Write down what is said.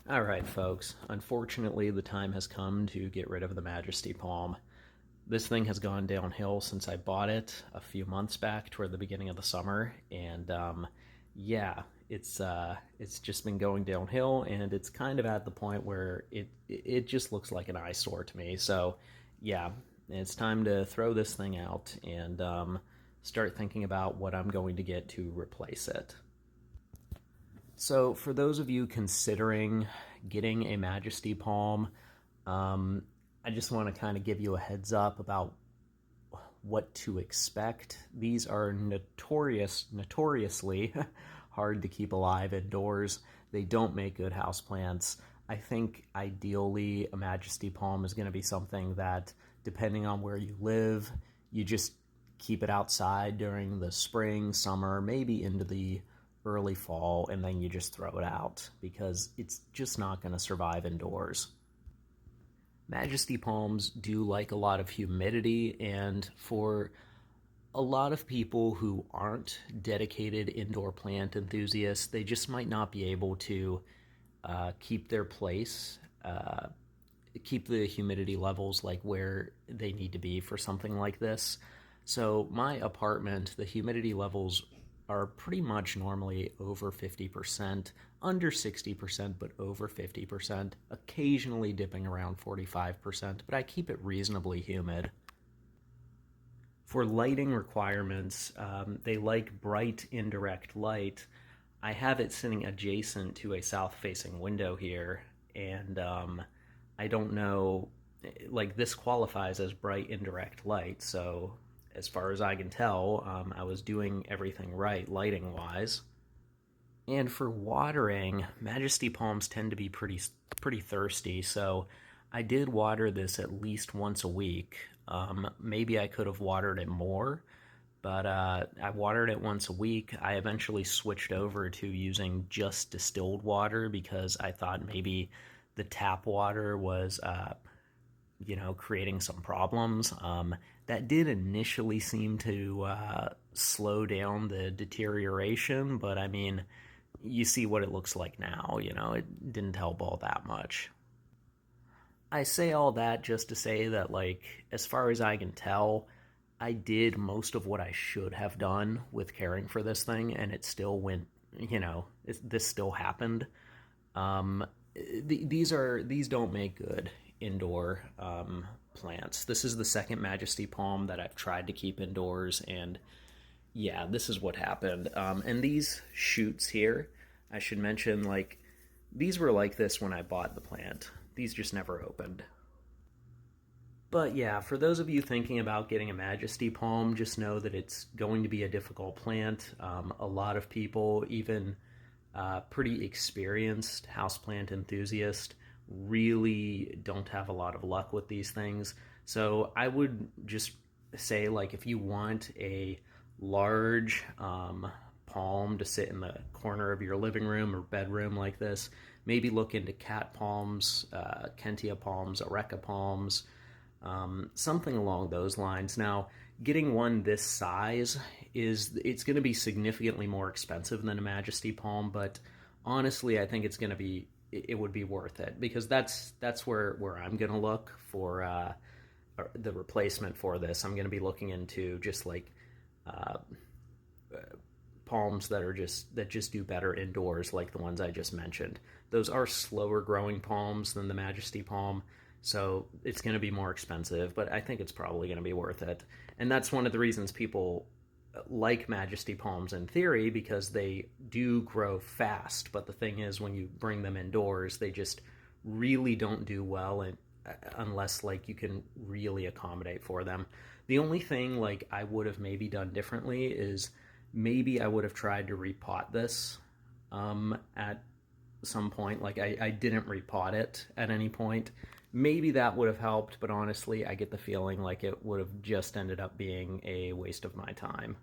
All right, folks. Unfortunately, the time has come to get rid of the Majesty Palm. This thing has gone downhill since I bought it a few months back toward the beginning of the summer, and yeah, it's just been going downhill, and it's kind of at the point where it just looks like an eyesore to me. So, yeah, it's time to throw this thing out and start thinking about what I'm going to get to replace it. So, for those of you considering getting a Majesty Palm, um, I just want to kind of give you a heads up about what to expect. These are notoriously hard to keep alive indoors. They don't make good houseplants. I think ideally a Majesty Palm is going to be something that, depending on where you live, you just keep it outside during the spring, summer, maybe into the early fall, and then you just throw it out because it's just not going to survive indoors. Majesty palms do like a lot of humidity, and for a lot of people who aren't dedicated indoor plant enthusiasts, they just might not be able to keep their place, keep the humidity levels like where they need to be for something like this. So my apartment, the humidity levels are pretty much normally over 50%, under 60%, but over 50%, occasionally dipping around 45%, but I keep it reasonably humid. For lighting requirements, they like bright indirect light. I have it sitting adjacent to a south-facing window here, and I don't know, like this qualifies as bright indirect light, so as far as I can tell, I was doing everything right lighting-wise. And for watering, Majesty Palms tend to be pretty thirsty, so I did water this at least once a week. Maybe I could have watered it more, but I watered it once a week. I eventually switched over to using just distilled water because I thought maybe the tap water was, creating some problems. That did initially seem to slow down the deterioration, but I mean, you see what it looks like now, it didn't help all that much. I say all that just to say that, like, as far as I can tell, I did most of what I should have done with caring for this thing, and it still went, this still happened. Um, these don't make good indoor plants. This is the second Majesty Palm that I've tried to keep indoors, and yeah, this is what happened. And these shoots here, I should mention, like, these were like this when I bought the plant. These just never opened. But yeah, for those of you thinking about getting a Majesty Palm, just know that it's going to be a difficult plant. A lot of people, even pretty experienced houseplant enthusiasts, really don't have a lot of luck with these things. So I would just say, like, if you want a large palm to sit in the corner of your living room or bedroom like this, maybe look into cat palms, Kentia palms, areca palms, something along those lines. Now, getting one this size it's going to be significantly more expensive than a Majesty Palm, but honestly, I think it would be worth it because that's where I'm going to look for the replacement for this. I'm going to be looking into just like uh, palms that just do better indoors, like the ones I just mentioned. Those are slower growing palms than the Majesty Palm, so it's going to be more expensive, but I think it's probably going to be worth it. And that's one of the reasons people like Majesty Palms in theory, because they do grow fast. But the thing is, when you bring them indoors, they just really don't do well unless like you can really accommodate for them. The only thing like I would have maybe done differently is maybe I would have tried to repot this at some point. Like I didn't repot it at any point. Maybe that would have helped, but honestly, I get the feeling like it would have just ended up being a waste of my time.